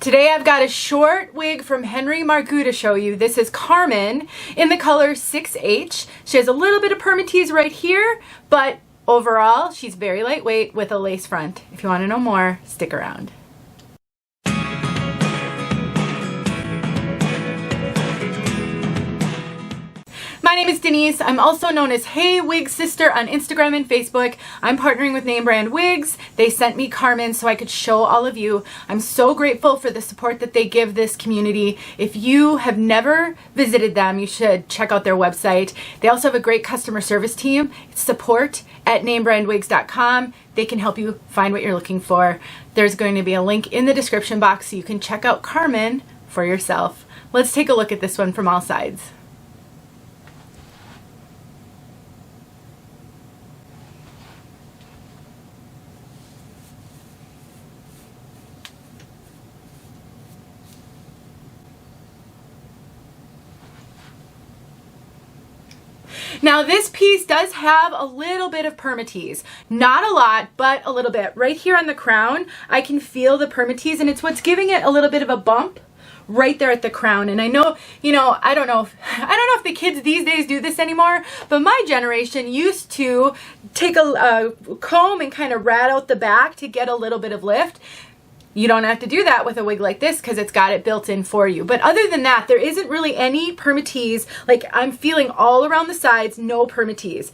Today I've got a short wig from Margu to show you. This is Carmen in the color 6H. She has a little bit of permatease right here, but overall she's very lightweight with a lace front. If you want to know more, stick around. My name is Denise. I'm also known as Hey Wig Sister on Instagram and Facebook. I'm partnering with Brand Wigs. They sent me Carmen so I could show all of you. I'm so grateful for the support that they give this community. If you have never visited them, you should check out their website. They also have a great customer service team. It's support@namebrandwigs.com. They can help you find what you're looking for. There's going to be a link in the description box so you can check out Carmen for yourself. Let's take a look at this one from all sides. Now this piece does have a little bit of permatease. Not a lot, but a little bit. Right here on the crown, I can feel the permatease, and it's what's giving it a little bit of a bump right there at the crown. And I know, I don't know if the kids these days do this anymore, but my generation used to take a comb and kind of rat out the back to get a little bit of lift. You don't have to do that with a wig like this because it's got it built in for you. But other than that, there isn't really any permatease. Like, I'm feeling all around the sides, no permatease.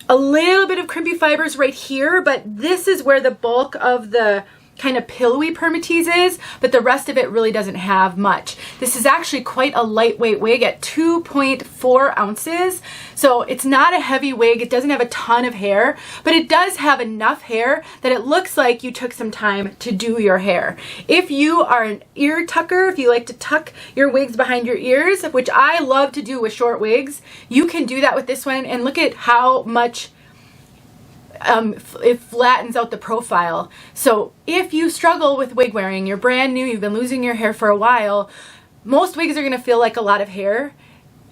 A little bit of crimpy fibers right here, but this is where the bulk of the kind of pillowy permatease is, but the rest of it really doesn't have much. This is actually quite a lightweight wig at 2.4 ounces. So it's not a heavy wig. It doesn't have a ton of hair, but it does have enough hair that it looks like you took some time to do your hair. If you are an ear tucker, if you like to tuck your wigs behind your ears, which I love to do with short wigs, you can do that with this one. And look at how much it flattens out the profile. So if you struggle with wig wearing, you're brand new, you've been losing your hair for a while, most wigs are going to feel like a lot of hair.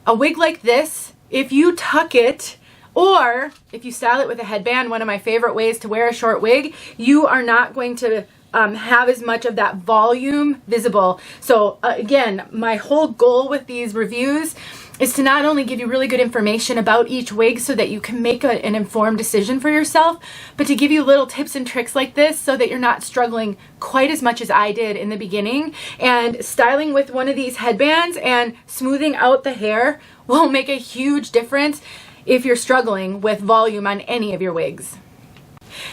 A wig like this, if you tuck it, or if you style it with a headband, one of my favorite ways to wear a short wig, you are not going to have as much of that volume visible. So again, my whole goal with these reviews is to not only give you really good information about each wig so that you can make an informed decision for yourself, but to give you little tips and tricks like this so that you're not struggling quite as much as I did in the beginning. And styling with one of these headbands and smoothing out the hair will make a huge difference if you're struggling with volume on any of your wigs.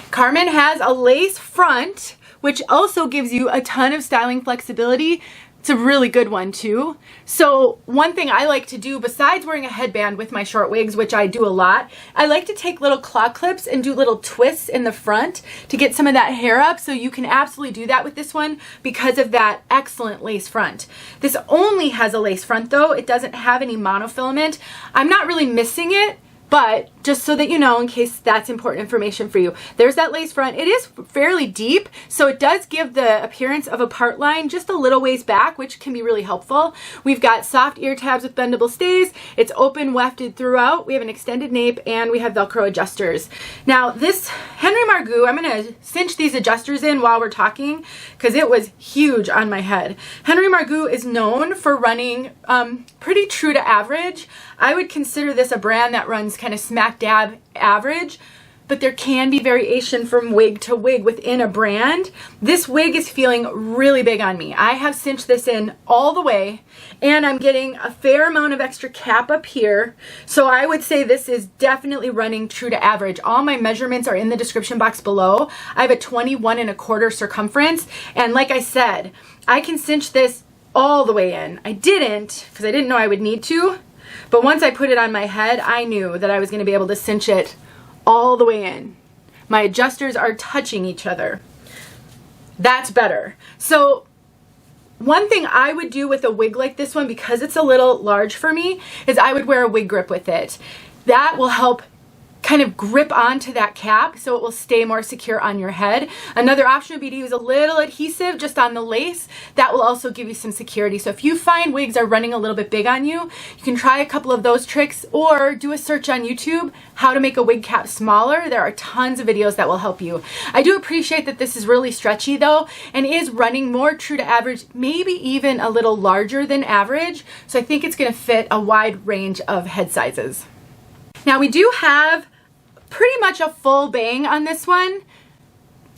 Carmen has a lace front, which also gives you a ton of styling flexibility. It's a really good one too. So one thing I like to do besides wearing a headband with my short wigs, which I do a lot, I like to take little claw clips and do little twists in the front to get some of that hair up. So you can absolutely do that with this one because of that excellent lace front. This only has a lace front though. It doesn't have any monofilament. I'm not really missing it, but just so that you know, in case that's important information for you, there's that lace front. It is fairly deep, so it does give the appearance of a part line just a little ways back, which can be really helpful. We've got soft ear tabs with bendable stays. It's open wefted throughout. We have an extended nape, and we have Velcro adjusters. Now this Margu, I'm going to cinch these adjusters in while we're talking because it was huge on my head. Margu is known for running pretty true to average. I would consider this a brand that runs kind of smack dab average, but there can be variation from wig to wig within a brand. This wig is feeling really big on me. I have cinched this in all the way, and I'm getting a fair amount of extra cap up here. So I would say this is definitely running true to average. All my measurements are in the description box below. I have a 21.25 circumference, and like I said, I can cinch this all the way in. I didn't because I didn't know I would need to. But once I put it on my head, I knew that I was going to be able to cinch it all the way in. My adjusters are touching each other. That's better. So one thing I would do with a wig like this one, because it's a little large for me, is I would wear a wig grip with it. That will help kind of grip onto that cap so it will stay more secure on your head. Another option would be to use a little adhesive just on the lace. That will also give you some security. So if you find wigs are running a little bit big on you, you can try a couple of those tricks or do a search on YouTube, how to make a wig cap smaller. There are tons of videos that will help you. I do appreciate that this is really stretchy though, and is running more true to average, maybe even a little larger than average. So I think it's going to fit a wide range of head sizes. Now we do have pretty much a full bang on this one.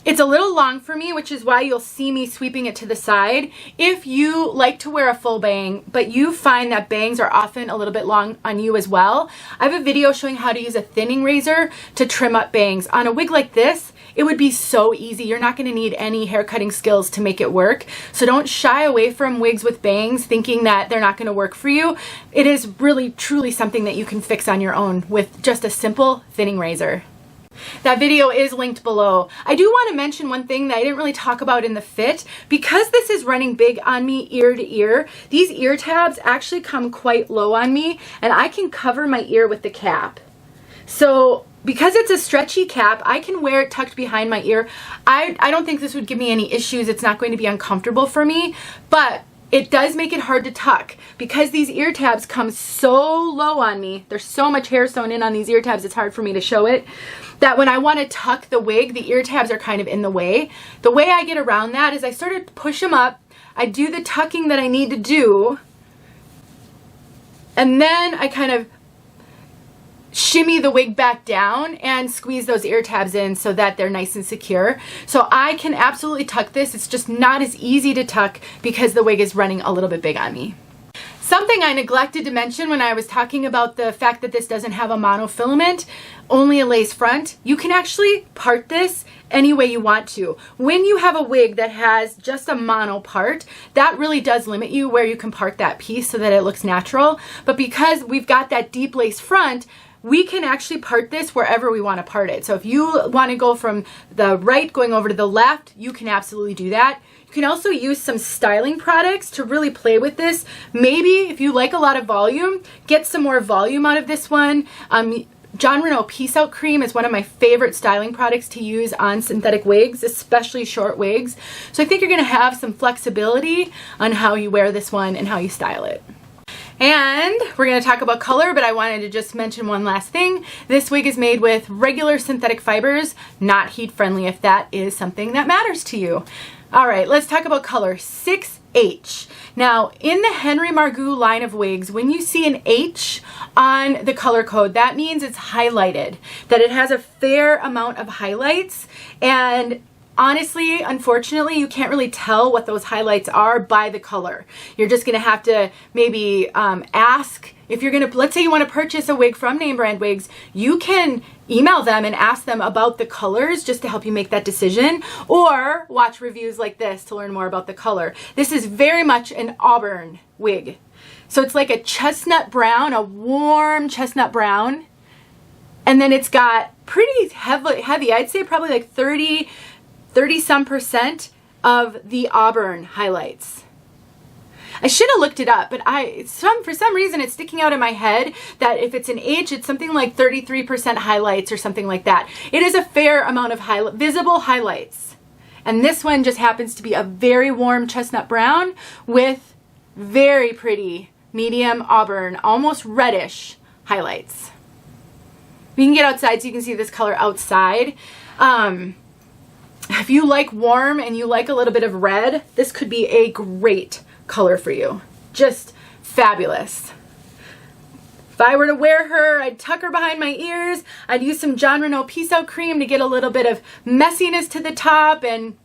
It's a little long for me, which is why you'll see me sweeping it to the side. If you like to wear a full bang, but you find that bangs are often a little bit long on you as well, I have a video showing how to use a thinning razor to trim up bangs. On a wig like this, it would be so easy. You're not going to need any hair cutting skills to make it work. So don't shy away from wigs with bangs thinking that they're not going to work for you. It is really, truly something that you can fix on your own with just a simple thinning razor. That video is linked below. I do want to mention one thing that I didn't really talk about in the fit. Because this is running big on me ear to ear, these ear tabs actually come quite low on me, and I can cover my ear with the cap. So because it's a stretchy cap, I can wear it tucked behind my ear. I don't think this would give me any issues. It's not going to be uncomfortable for me, but it does make it hard to tuck because these ear tabs come so low on me. There's so much hair sewn in on these ear tabs, it's hard for me to show it, that when I want to tuck the wig, the ear tabs are kind of in the way. The way I get around that is I sort of push them up, I do the tucking that I need to do, and then I kind of shimmy the wig back down and squeeze those ear tabs in so that they're nice and secure. So I can absolutely tuck this. It's just not as easy to tuck because the wig is running a little bit big on me. Something I neglected to mention when I was talking about the fact that this doesn't have a monofilament, only a lace front, you can actually part this any way you want to. When you have a wig that has just a mono part, that really does limit you where you can part that piece so that it looks natural. But because we've got that deep lace front, we can actually part this wherever we want to part it. So if you want to go from the right going over to the left, you can absolutely do that. You can also use some styling products to really play with this. Maybe if you like a lot of volume, get some more volume out of this one. 𝘠𝘬𝘢 Peace Out Cream is one of my favorite styling products to use on synthetic wigs, especially short wigs. So I think you're going to have some flexibility on how you wear this one and how you style it. And we're going to talk about color, but I wanted to just mention one last thing. This wig is made with regular synthetic fibers, not heat friendly, if that is something that matters to you. All right, let's talk about color. 6H. Now, in the Henry Margu line of wigs, when you see an H on the color code, that means it's highlighted, that it has a fair amount of highlights. And honestly, unfortunately, you can't really tell what those highlights are by the color. You're just gonna have to maybe ask, if you're gonna, let's say you wanna purchase a wig from name brand wigs, you can email them and ask them about the colors just to help you make that decision, or watch reviews like this to learn more about the color. This is very much an auburn wig. So it's like a chestnut brown, a warm chestnut brown, and then it's got pretty heavy, I'd say probably like 30-some% of the auburn highlights. I should have looked it up, but for some reason it's sticking out in my head that if it's an H, it's something like 33% highlights or something like that. It is a fair amount of visible highlights. And this one just happens to be a very warm chestnut brown with very pretty medium auburn, almost reddish highlights. You can get outside so you can see this color outside. If you like warm and you like a little bit of red, this could be a great color for you. Just fabulous. If I were to wear her, I'd tuck her behind my ears. I'd use some 𝘠𝘬𝘢 Peace Out Cream to get a little bit of messiness to the top, and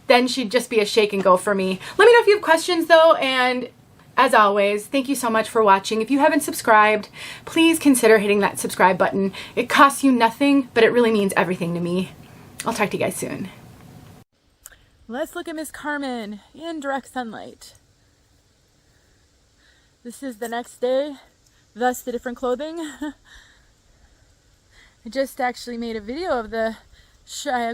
then she'd just be a shake and go for me. Let me know if you have questions though, and as always, thank you so much for watching. If you haven't subscribed, please consider hitting that subscribe button. It costs you nothing, but it really means everything to me. I'll talk to you guys soon. Let's look at Miss Carmen in direct sunlight. This is the next day, thus the different clothing. I just actually made a video of I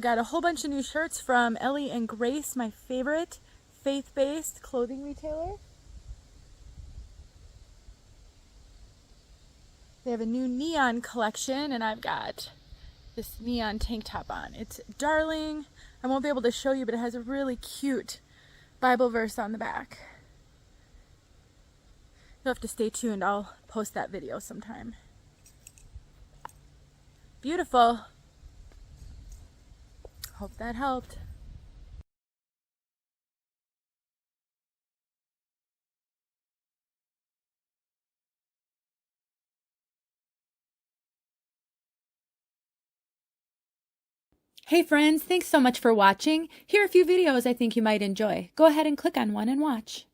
got a whole bunch of new shirts from Elly and Grace, my favorite faith-based clothing retailer. They have a new neon collection, and I've got this neon tank top on. It's darling. I won't be able to show you, but it has a really cute Bible verse on the back. You'll have to stay tuned. I'll post that video sometime. Beautiful. Hope that helped. Hey friends, thanks so much for watching. Here are a few videos I think you might enjoy. Go ahead and click on one and watch.